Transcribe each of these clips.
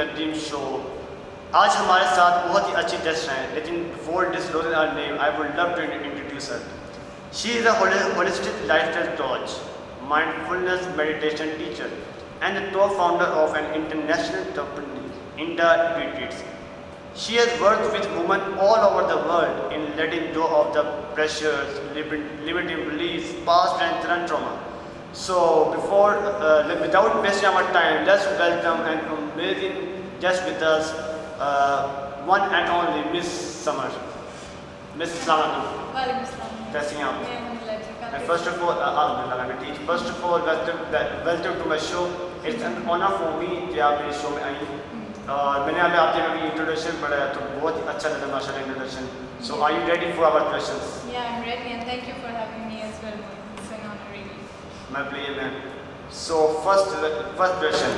The dream show. आज हमारे साथ बहुत ही अच्छी गेस्ट हैं, लेकिन before disclosing our name I would love to introduce her. She is a holistic lifestyle coach, mindfulness meditation teacher, and the co-founder of an international company, India Retreats. She has worked with women all over the world in letting go of the pressures, limiting beliefs, past and current trauma. So, without wasting our time, let's welcome an amazing guest with us, one and only Miss Samar. Miss Samar. कैसी हैं आप? And first of all, welcome to my show. It's an honor for me कि आप मेरे show में आई। और मैंने अभी आपके अभी इंट्रोडक्शन पढ़ा है तो बहुत अच्छा लगा माशाल्लाह introduction. So are you ready for our questions? Yeah, I'm ready and thank you for having me as well. It's an honor really. My pleasure, ma'am. So first question.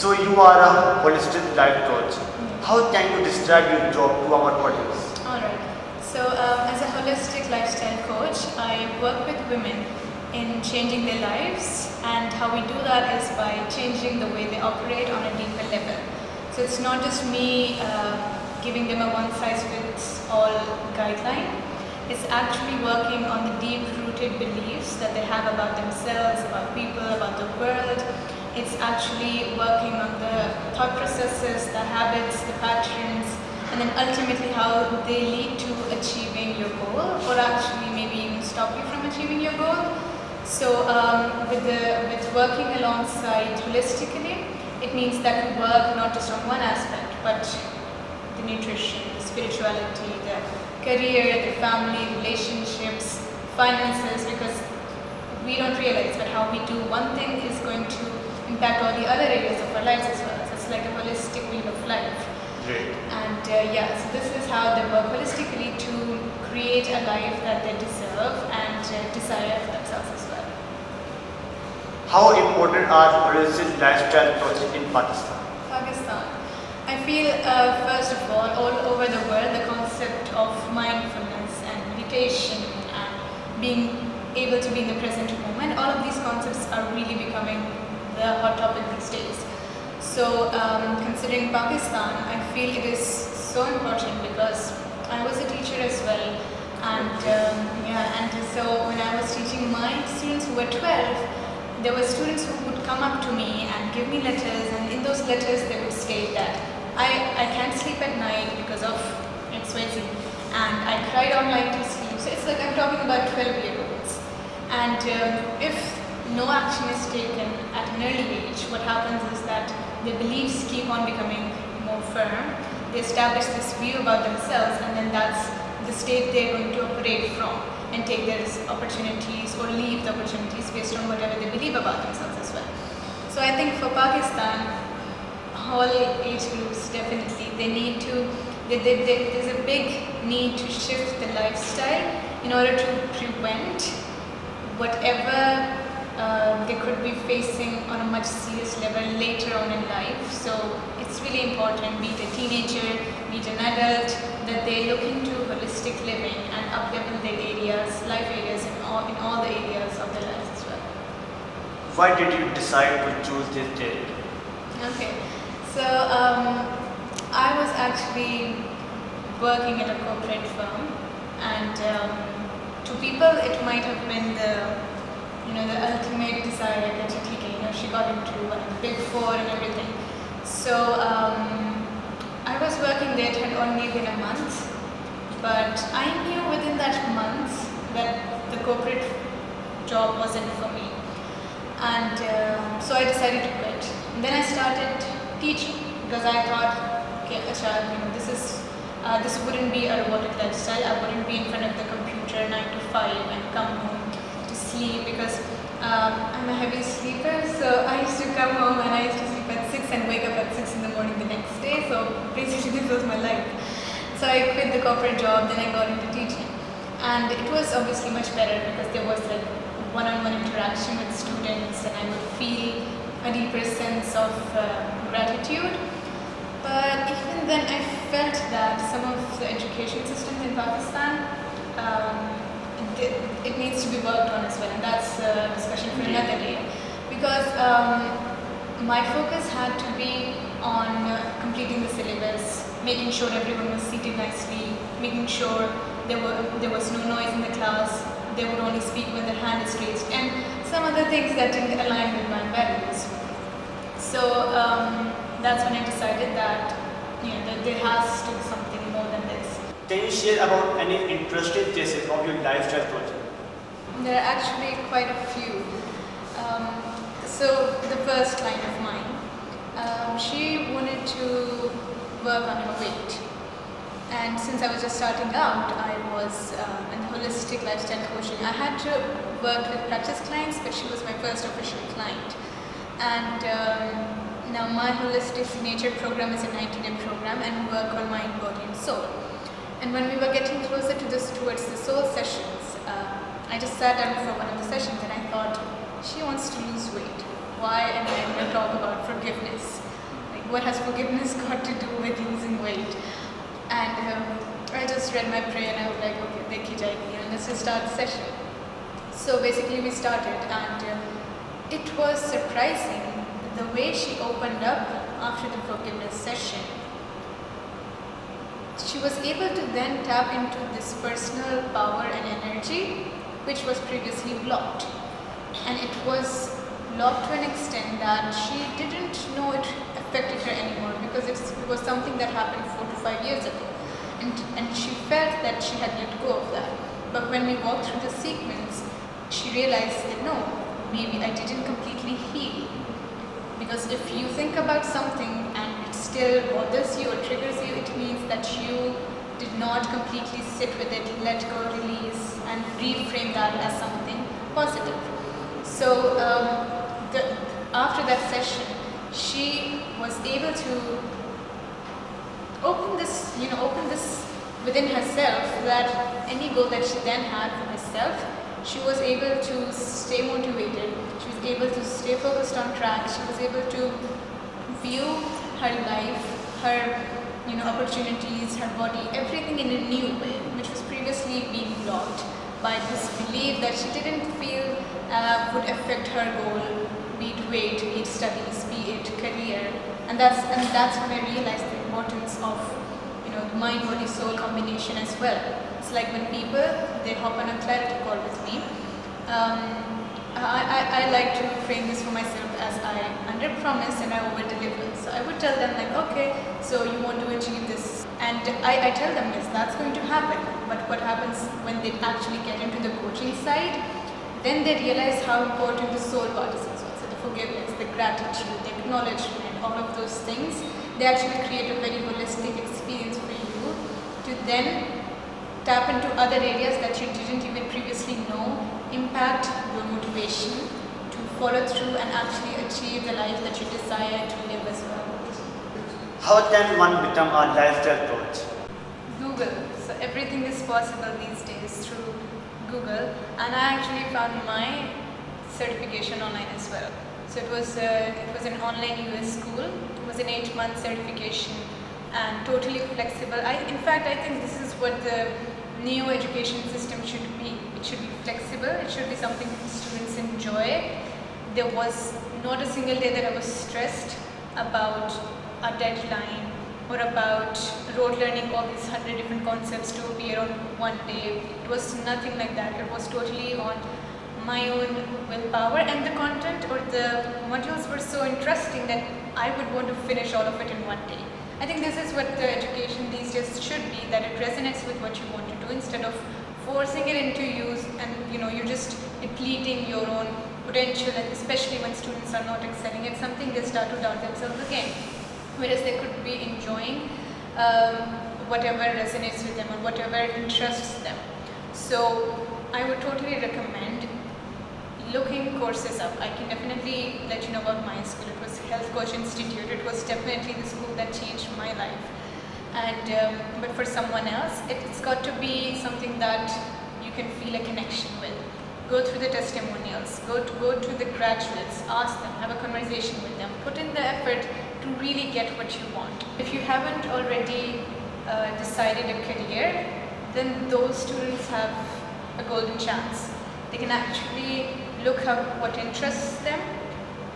So you are a holistic life coach. How can you describe your job to our audience? Alright. So as a holistic lifestyle coach, I work with women in changing their lives, and how we do that is by changing the way they operate on a deeper level. So it's not just me giving them a one-size-fits-all guideline. It's actually working on the deep-rooted beliefs that they have about themselves, about people, about the world. It's actually working on the thought processes, the habits, the patterns, and then ultimately how they lead to achieving your goal, or actually maybe even stop you from achieving your goal. So with working alongside holistically, it means that we work not just on one aspect, but the nutrition, the spirituality, the career, the family, relationships, finances, because we don't realize that how we do one thing is going to impact all the other areas of our lives as well. So it's like a holistic wheel of life. Great. And so this is how they work holistically to create a life that they deserve and desire for themselves as well. How important are holistic lifestyle coaches in Pakistan? Pakistan. I feel first of all over the world, the concept of mindfulness and meditation and being able to be in the present moment, all of these concepts are really becoming the hot topic these days. So considering Pakistan, I feel it is so important because I was a teacher as well, and and so when I was teaching my students who were 12, there were students who would come up to me and give me letters, and in those letters they would state that I can't sleep at night because of XYZ, and I cried all night to sleep. So it's like I'm talking about 12-year-olds, and if no action is taken at an early age, what happens is that their beliefs keep on becoming more firm. They establish this view about themselves, and then that's the state they're going to operate from and take their opportunities or leave the opportunities based on whatever they believe about themselves as well. So I think for Pakistan, all age groups definitely, they need to, there's a big need to shift the lifestyle in order to prevent whatever they could be facing on a much serious level later on in life. So it's really important, be it a teenager, be it an adult, that they look into holistic living and up-level their areas, life areas in all the areas of their lives as well. Why did you decide to choose this career? Okay, so I was actually working at a corporate firm, and to people it might have been the ultimate desire that she got into Big Four and everything. So I was working there, it had only been a month, but I knew within that month that the corporate job wasn't for me, and so I decided to quit. And then I started teaching because I thought, okay, this wouldn't be a robotic lifestyle. I wouldn't be in front of the computer 9 to 5 and come home to sleep, because I'm a heavy sleeper, so I used to come home and I used to sleep at 6 and wake up at 6 in the morning the next day. So basically this was my life. So I quit the corporate job, then I got into teaching, and it was obviously much better because there was like one-on-one interaction with students, and I would feel a deeper sense of gratitude. But even then I felt that some of the education systems in Pakistan, it needs to be worked on as well, and that's a discussion for another day, because my focus had to be on completing the syllabus, making sure everyone was seated nicely, making sure there was no noise in the class, they would only speak when their hand is raised, and some other things that didn't align with my values. So that's when I decided that that there has to be something more than this. Can you share about any interesting cases of your lifestyle project? There are actually quite a few. So the first client of mine, she wanted to work on her weight. And since I was just starting out, I was in holistic lifestyle coaching. I had to work with practice clients, but she was my first official client. And now my holistic signature program is a 90-day program, and we work on mind, body, and soul. And when we were getting closer to towards the soul sessions, I just sat down for one of the sessions and I thought, she wants to lose weight. Why am I going to talk about forgiveness? Like, what has forgiveness got to do with losing weight? And I just read my prayer and I was like, okay, dekhi jayegi, and let's just start the session. So basically we started, and it was surprising the way she opened up after the forgiveness session. She was able to then tap into this personal power and energy which was previously blocked. And it was blocked to an extent that she didn't know it affected her anymore, because it was something that happened 4 to 5 years ago. And she felt that she had let go of that. But when we walked through the sequence, she realized that no, maybe I didn't completely heal. Because if you think about something and it still bothers you or triggers you, it means that you did not completely sit with it, let go, release, and reframe that as something positive. So after that session, she was able to open this within herself, that any goal that she then had for herself, she was able to stay motivated, she was able to stay focused on track, she was able to view her life, her opportunities, her body, everything in a new way, which was previously being blocked by this belief that she didn't feel would affect her goal, be it weight, be it studies, be it career. And that's when I realized the importance of the mind, body, soul combination as well. It's like when people, they hop on a clarity call with me, I like to frame this for myself as I under-promise and I over-deliver. So I would tell them like, okay, so you want to achieve this. And I tell them, yes, that's going to happen. But what happens when they actually get into the coaching side, then they realize how important the soul part is as well. So the forgiveness, the gratitude, the acknowledgement, all of those things, they actually create a very holistic experience for you to then tap into other areas that you didn't even previously know, impact your motivation to follow through and actually achieve the life that you desire to live as well. How can one become a lifestyle coach? Google. So everything is possible these days through Google, and I actually found my certification online as well. So it was an online US school. It was an 8-month certification and totally flexible. In fact, I think this is what the new education system should be. It should be flexible. It should be something students enjoy. There was not a single day that I was stressed about a deadline or about rote learning all these 100 different concepts to appear on one day. It was nothing like that. It was totally on my own willpower, and the content or the modules were so interesting that I would want to finish all of it in one day. I think this is what the education these days should be, that it resonates with what you want to do instead of forcing it into use, and you're just depleting your own potential, and especially when students are not excelling at something, they start to doubt themselves again. Whereas they could be enjoying whatever resonates with them or whatever interests them. So I would totally recommend looking courses up. I can definitely let you know about my school. It was Health Coach Institute. It was definitely the school that changed my life. And but for someone else, it's got to be something that you can feel a connection with. Go through the testimonials, go to the graduates, ask them, have a conversation with them, put in the effort to really get what you want. If you haven't already decided a career, then those students have a golden chance. They can actually look up what interests them,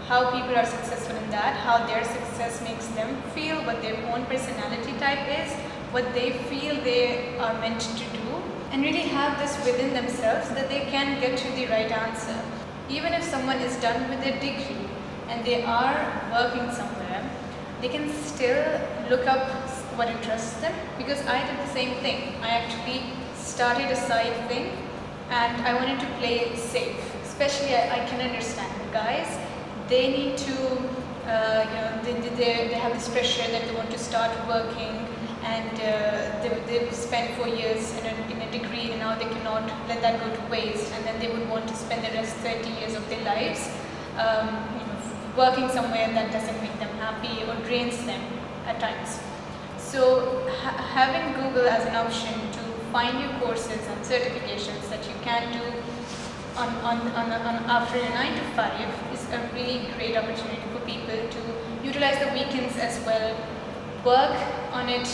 how people are successful in that, how their success makes them feel, what their own personality type is, what they feel they are meant to do, and really have this within themselves that they can get to the right answer. Even if someone is done with their degree and they are working somewhere, they can still look up what interests them, because I did the same thing. I actually started a side thing and I wanted to play safe. Especially I can understand the guys, they need to, they have this pressure that they want to start working, and they've spent 4 years in a degree and now they cannot let that go to waste, and then they would want to spend the rest 30 years of their lives working somewhere that doesn't make them happy or drains them at times. So having Google as an option to find you courses and certifications that you can do on after your 9 to 5 is a really great opportunity for people to utilize the weekends as well, work on it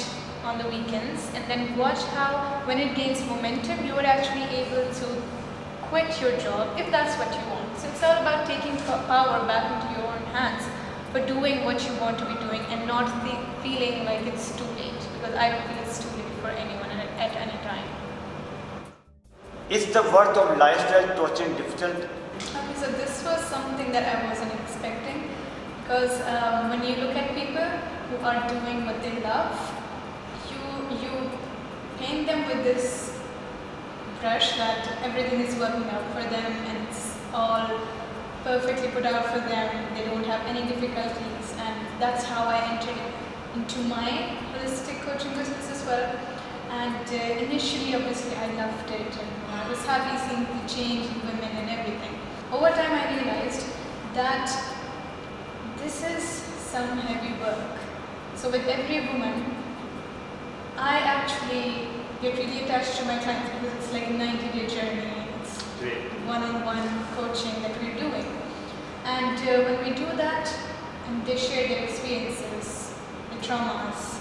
on the weekends, and then watch how when it gains momentum you are actually able to quit your job if that's what you want. So it's all about taking power back into your own hands for doing what you want to be doing and not feeling like it's too late, because I don't feel it's too late for anyone at any time. Is the worth of lifestyle coaching difficult? Okay, so this was something that I wasn't expecting, because when you look at people who are doing what they love, you paint them with this brush that everything is working out for them and it's all perfectly put out for them, they don't have any difficulties, and that's how I entered into my holistic coaching business as well. And initially obviously I loved it and I was happy seeing the change in women and everything. Over time I realized that this is some heavy work. So with every woman, I actually get really attached to my clients because it's like a 90-day journey. It's one-on-one coaching that we're doing. And when we do that and they share their experiences, the traumas,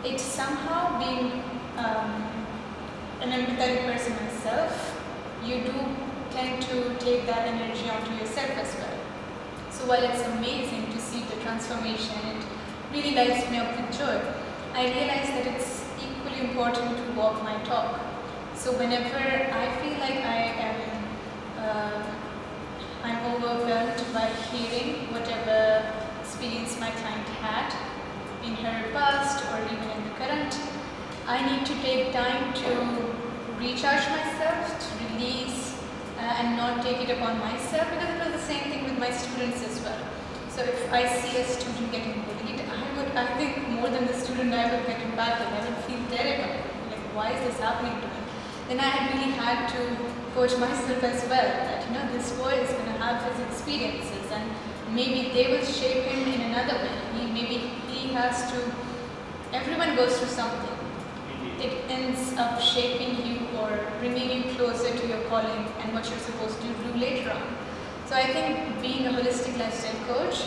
it's somehow being an empathetic person myself, you do tend to take that energy onto yourself as well. So while it's amazing to see the transformation, it really lights me up with joy, I realize that it's equally important to walk my talk. So whenever I feel like I'm overwhelmed by hearing whatever experience my client had in her past or even in the current, I need to take time to recharge myself, to release and not take it upon myself, because it was the same thing with my students as well. So if I see a student getting bullied, I think more than the student I would get impacted. I would feel terrible, like why is this happening to me? Then I really had to coach myself as well, that this boy is going to have his experiences and maybe they will shape him in another way. Maybe he has to, everyone goes through something. It ends up shaping you or bringing you closer to your calling and what you're supposed to do later on. So I think being a holistic lifestyle coach,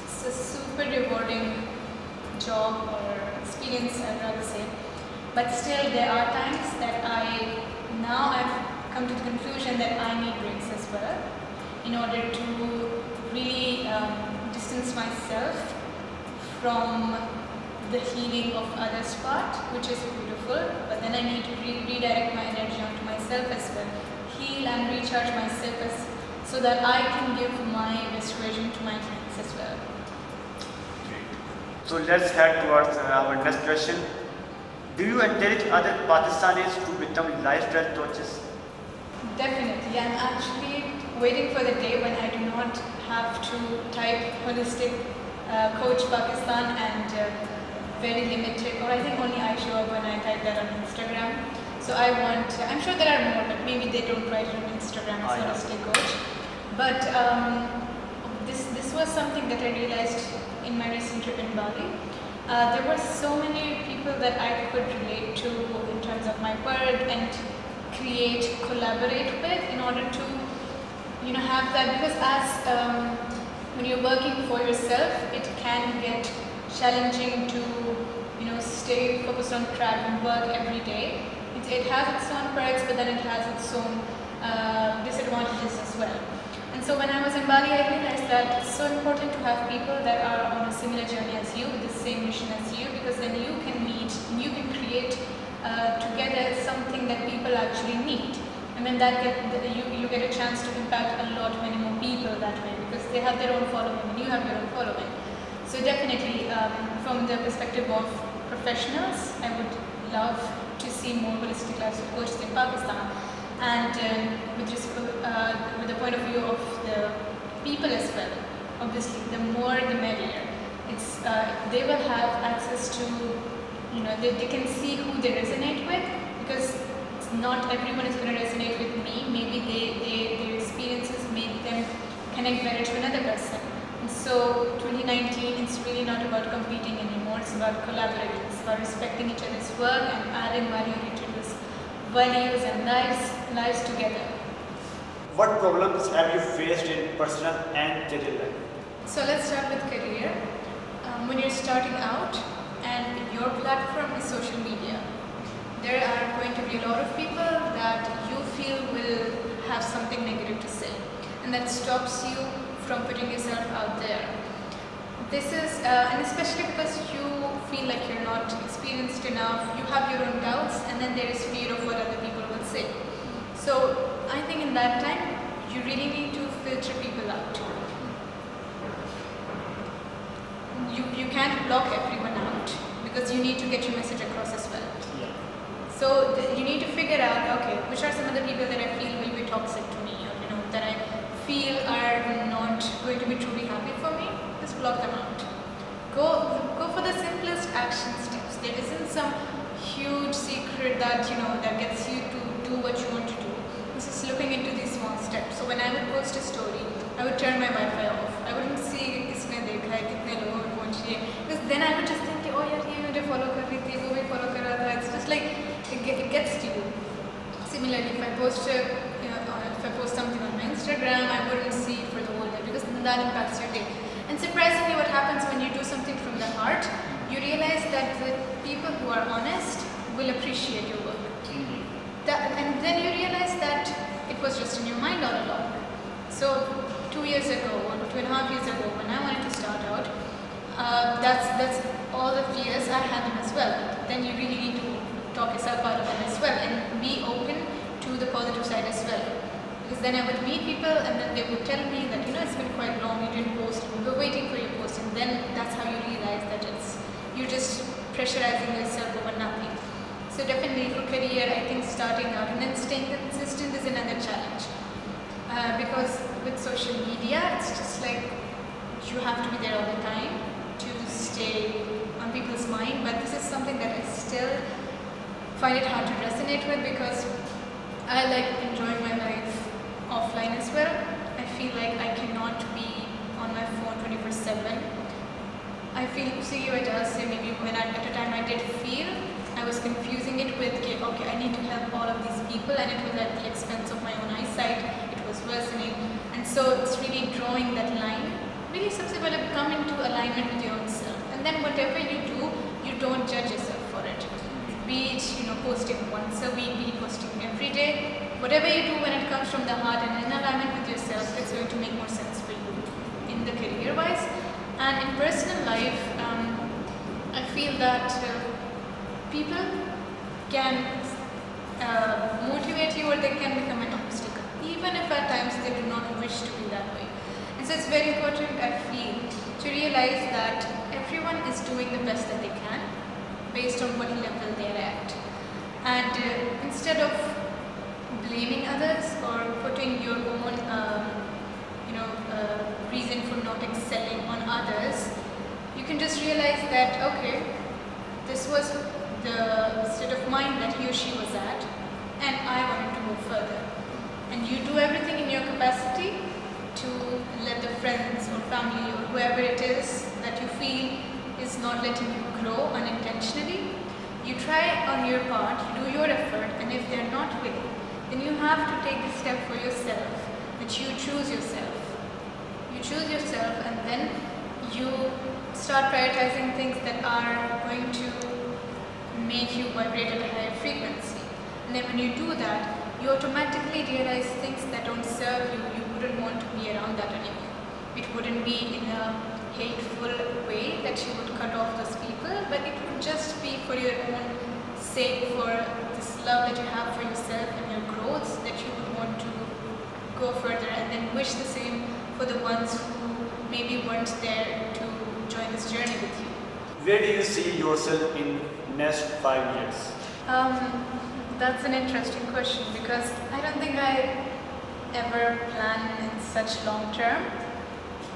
it's a super rewarding job or experience, I'd rather say. But still there are times that I've come to the conclusion that I need breaks as well in order to really distance myself from the healing of others' part, which is beautiful, but then I need to redirect my energy onto myself as well, heal and recharge myself so that I can give my best version to my clients as well. So let's head towards our next question. Do you encourage other Pakistanis to become lifestyle coaches? Definitely. I'm actually waiting for the day when I do not have to type holistic coach Pakistan and very limited, or I think only I show up when I type that on Instagram. So I'm sure there are more, but maybe they don't write it on Instagram as holistic coach. But this was something that I realized in my recent trip in Bali. There were so many people that I could relate to in terms of my work and collaborate with in order to have that, because as when you're working for yourself, it can get challenging to stay focused on track and work every day. It has its own perks, but then it has its own disadvantages as well. And so when I was in Bali, I realized that it's so important to have people that are on a similar journey as you, with the same mission as you, because then you can meet and you can create together something that people actually need. And then you get a chance to impact a lot many more people that way, because they have their own following and you have your own following. So definitely, from the perspective of professionals, I would love to see more holistic lifestyle coaches in Pakistan. And with the point of view of the people as well, obviously, the more the merrier. It's they will have access to, they can see who they resonate with, because not everyone is going to resonate with me. Maybe their experiences make them connect better to another person. And so 2019, it's really not about competing anymore. It's about collaborating. It's about respecting each other's work and adding value to each other's values and lives together. What problems have you faced in personal and career life? So let's start with career. When you're starting out and your platform is social media, there are going to be a lot of people that you feel will have something negative to say, and that stops you from putting yourself out there. This is, and especially because you feel like you're not experienced enough, you have your own doubts, and then there is fear of what other people will say. So I think in that time, you really need to filter people out. You can't block everyone out, because you need to get your message across as well. Yeah. So you need to figure out, okay, which are some of the people that I feel will be toxic to me, or that I feel are not going to be truly happy for me. Just block them out. Go for the simplest action steps. There isn't some huge secret that that gets you to do what you want to do. It's just looking into these small steps. So when I would post a story, I would turn my Wi-Fi off. I wouldn't see किसने देखा है, कितने लोगों को पहुंची है. Because then I would just think, oh यार ये मुझे follow कर रही थी, वो भी follow कर रहा था. It's just like it gets to you. Similarly, if I post something on my Instagram, I wouldn't see it for the whole day, because then that impacts your day. And surprisingly, what happens when you do something from the heart, you realize that the people who are honest will appreciate your work. And then you realize that it was just in your mind all along. So 2 years ago, or 2.5 years ago, when I wanted to start out, that's all the fears I had them as well. Then you really need to talk yourself out of them as well, and be open to the positive side as well. Because then I would meet people, and then they would tell me that it's been quite long, you didn't post, we were waiting for your post, and then that's how you realize that you're just pressurizing yourself over nothing. So definitely for career, I think starting out and then staying consistent is another challenge. Because with social media, it's just like you have to be there all the time to stay on people's mind. But this is something that I still find it hard to resonate with, because I like enjoying my life offline as well. I feel like I cannot be on my phone 24/7. I feel, see, I just say maybe when at a time I did feel I was confusing it with, okay, I need to help all of these people, and it was at the expense of my own eyesight. It was worsening, and so it's really drawing that line. Really, सबसे पहले come into alignment with your own self, and then whatever you do, you don't judge yourself for it. Be it posting once a week, be it posting every day. Whatever you do when it comes from the heart and in alignment with yourself, it's going to make more sense for you in the career-wise. And in personal life, I feel that people can motivate you, or they can become an obstacle, even if at times they do not wish to be that way. And so it's very important, I feel, to realize that everyone is doing the best that they can based on what level they're at. And instead of blaming others or putting your own reason for not excelling on others, you can just realize that, okay, this was the state of mind that he or she was at, and I wanted to go further. And you do everything in your capacity to let the friends or family or whoever it is that you feel is not letting you grow unintentionally, you try on your part, you do your effort, and if they're not willing, then you have to take the step for yourself, that you choose yourself. You choose yourself, and then you start prioritizing things that are going to make you vibrate at a higher frequency. And then when you do that, you automatically realize things that don't serve you, you wouldn't want to be around that anymore. It wouldn't be in a hateful way that you would cut off those people, but it would just be for your own sake, for this love that you have for yourself and your growth, that you would want to go further and then wish the same for the ones who maybe weren't there to join this journey with you. Where do you see yourself in next 5 years? That's an interesting question because I don't think I ever plan in such long term,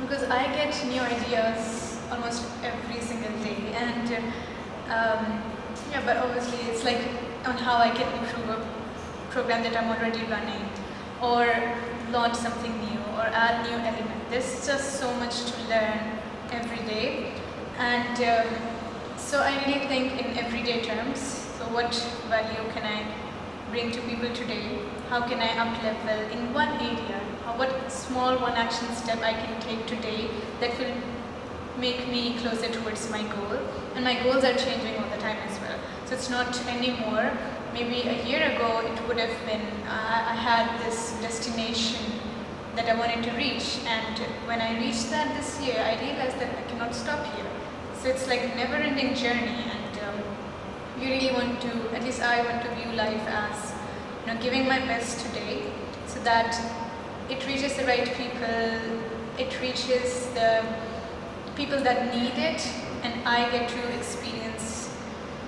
because I get new ideas almost every single day, and yeah, but obviously it's like on how I can improve a program that I'm already running, or launch something new, or add new element. There's just so much to learn every day, and so I really think in everyday terms. So what value can I bring to people today? How can I up level in one area? What small one action step I can take today that will make me closer towards my goal? And my goals are changing all the time as well. So it's not anymore. Maybe a year ago it would have been, I had this destination that I wanted to reach, and when I reached that this year, I realized that I cannot stop here. So it's like a never-ending journey, and you really want to, at least I want to view life as, giving my best today, so that it reaches the right people, it reaches the people that need it, and I get to experience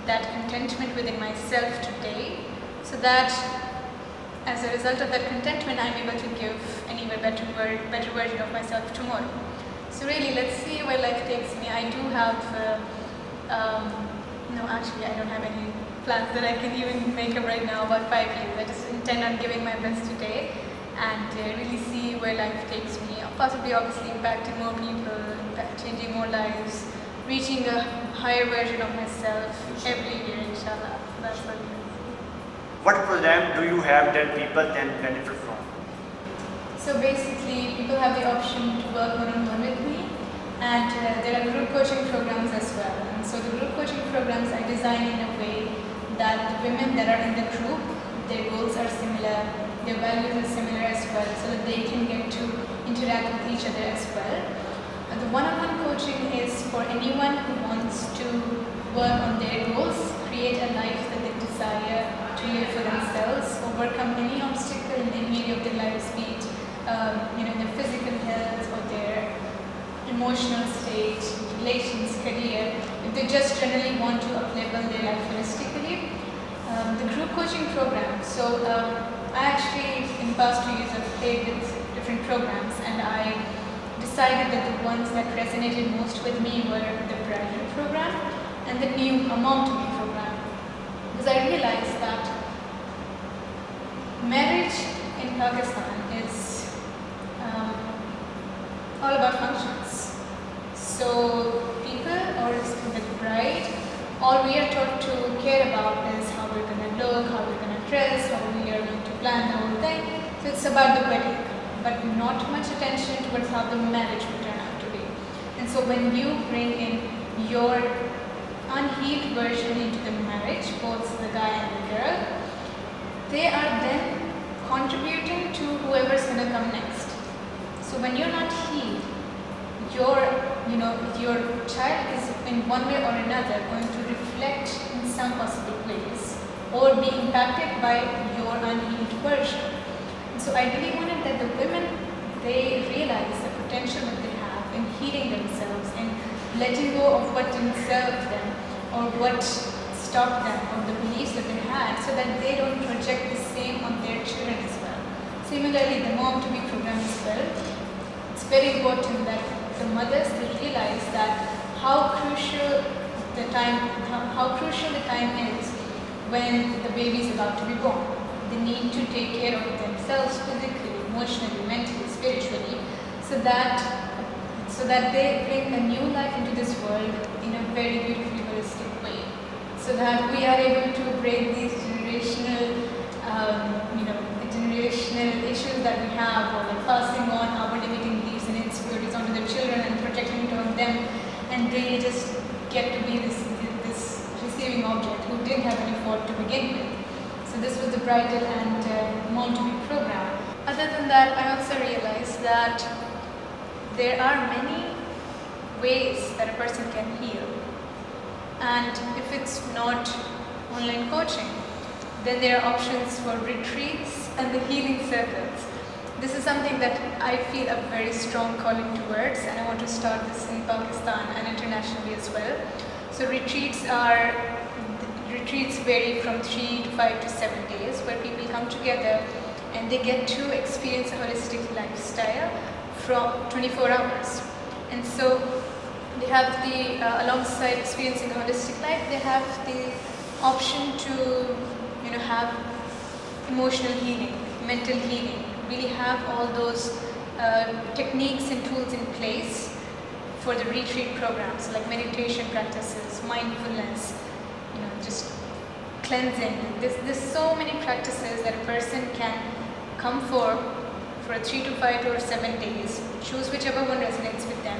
that contentment within myself today, so that as a result of that contentment, I'm able to give an even better version of myself tomorrow. So really, let's see where life takes me. I do have, no, actually, I don't have any plans that I can even make up right now about 5 years. I just intend on giving my best today and really see where life takes me. Possibly, obviously, impacting more people, changing more lives, reaching a higher version of myself every year, inshallah. That's what it is. What program do you have that people can benefit from? So basically, people have the option to work one-on-one with me, and there are group coaching programs as well. And so the group coaching programs I design in a way that the women that are in the group, their goals are similar, their values are similar as well, so that they can get to interact with each other as well. The one-on-one coaching is for anyone who wants to work on their goals, create a life that they desire to live for themselves, overcome any obstacle in any area of their lives, be it their physical health or their emotional state, relations, career. If they just generally want to up-level their life holistically, the group coaching program. So I actually, in the past 2 years, have played with different programs, and I decided that the ones that resonated most with me were the bridal program and the new Mom to Be program. Because I realized that marriage in Pakistan is all about functions. So people, or the bride, all we are taught to care about is how we're going to look, how we're going to dress, how we are going to plan the whole thing. So it's about the wedding, but not much attention towards how the marriage will turn out to be. And so when you bring in your unhealed version into the marriage, both the guy and the girl, they are then contributing to whoever's going to come next. So when you're not healed, your child is in one way or another going to reflect in some possible ways or be impacted by your unhealed version. And so I really wanted that the women, they realize the potential that they have in healing themselves and letting go of what didn't serve them or what stopped them or the beliefs that they had, so that they don't project the same on their children as well. Similarly, the Mom to Be program as well. It's very important that the mothers realize that how crucial the time is when the baby is about to be born. They need to take care of themselves physically, emotionally, mentally, spiritually, so that they bring a new life into this world in a very beautifully holistic way, so that we are able to break these generational issues that we have, or like passing on our limiting beliefs and insecurities onto their children and projecting it on them, and they just get to be this receiving object who didn't have any fault to begin with. So this was the bridal and Mom to Be program. Other than that, I also realized that there are many ways that a person can heal. And if it's not online coaching, then there are options for retreats and the healing circles. This is something that I feel a very strong calling towards, and I want to start this in Pakistan and internationally as well. So retreats vary from 3 to 5 to 7 days, where people come together and they get to experience a holistic lifestyle from 24 hours. And so they have alongside experiencing a holistic life, they have the option to have emotional healing, mental healing, really have all those techniques and tools in place for the retreat programs, like meditation practices, mindfulness, just cleansing. There's so many practices that a person can come for 3 to 5 or 7 days, choose whichever one resonates with them,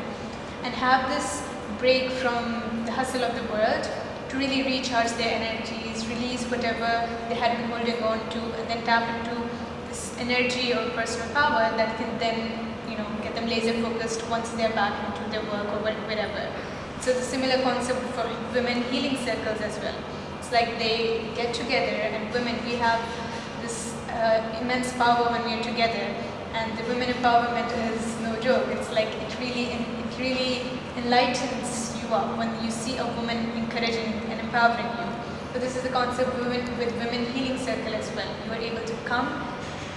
and have this break from the hustle of the world to really recharge their energies, release whatever they had been holding on to, and then tap into this energy or personal power that can then get them laser focused once they're back into their work or wherever. So the similar concept for women healing circles as well. It's like they get together, and women, we have this immense power when we are together, and the women empowerment is no joke. It's like it really enlightens you up when you see a woman encouraging and empowering you. So this is the concept of women healing circle as well. You are able to come,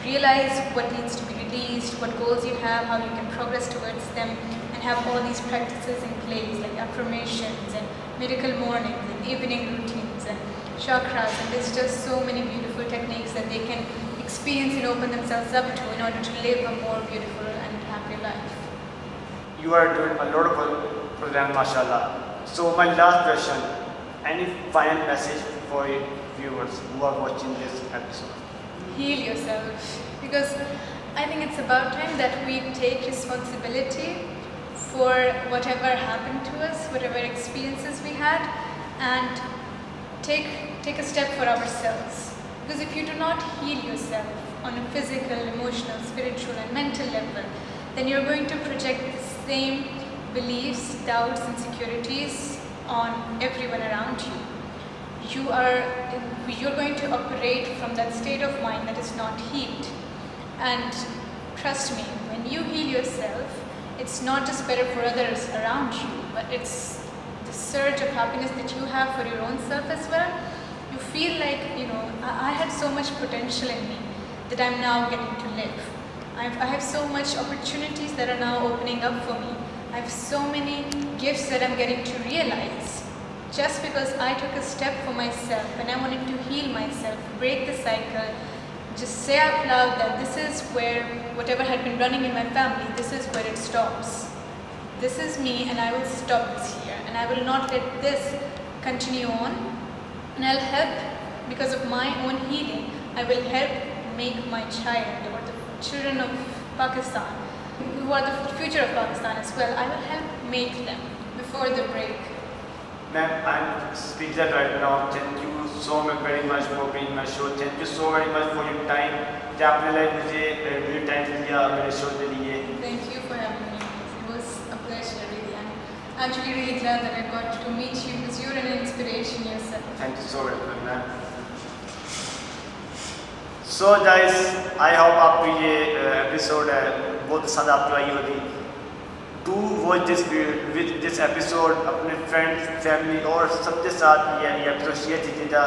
realize what needs to be released, what goals you have, how you can progress towards them, and have all these practices in place, like affirmations and miracle mornings and evening routines and chakras, and there's just so many beautiful techniques that they can experience and open themselves up to in order to live a more beautiful and happy life. You are doing a lot of program, mashallah. So my last question, any final message for viewers who are watching this episode? Heal yourself, because I think it's about time that we take responsibility for whatever happened to us, whatever experiences we had, and take a step for ourselves. Because if you do not heal yourself on a physical, emotional, spiritual and mental level, then you're going to project the same beliefs, doubts, insecurities on everyone around you. You're going to operate from that state of mind that is not healed. And trust me, when you heal yourself, it's not just better for others around you, but it's the surge of happiness that you have for your own self as well. You feel like, I had so much potential in me that I'm now getting to live. I have so much opportunities that are now opening up for me. I have so many gifts that I'm getting to realize. Just because I took a step for myself and I wanted to heal myself, break the cycle, just say out loud that this is where whatever had been running in my family, this is where it stops. This is me, and I will stop this here, and I will not let this continue on, and I'll help, because of my own healing, I will help make my child or the children of Pakistan, who are the future of Pakistan as well, I will help make them before the break. Ma'am, I'm speechless right now. Thank you so very much for being on my show. Thank you so very much for your time. कि आपने मुझे time दिया मेरे show के लिए. Thank you for having me. It was a pleasure, really. I'm actually really glad that I got to meet you, because you're an inspiration yourself. Thank you so very much, ma'am. So guys, I hope आपको ये episode बहुत पसंद आपको आई होगी. Do watch this episode अपने friends, family और सबके साथ ये एपिसोड शेयर कीजिएगा.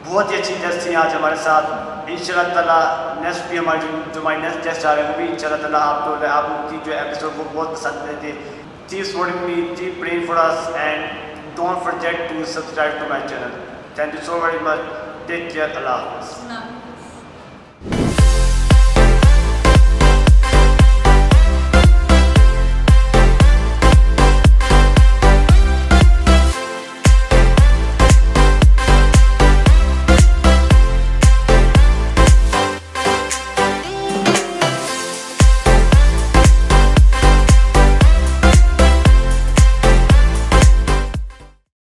बहुत ही अच्छी गेस्ट थी आज हमारे साथ. इंशाल्लाह ताला नेक्स्ट भी हमारे जो हमारे नेक्स्ट गेस्ट आ रहे हैं वो भी इंशाल्लाह ताला आपकी जो एपिसोड वो बहुत पसंद आए थे. Keep supporting me, keep praying for us, and don't forget to subscribe to my channel. Thank you so very much. Take care. Allah Hafiz.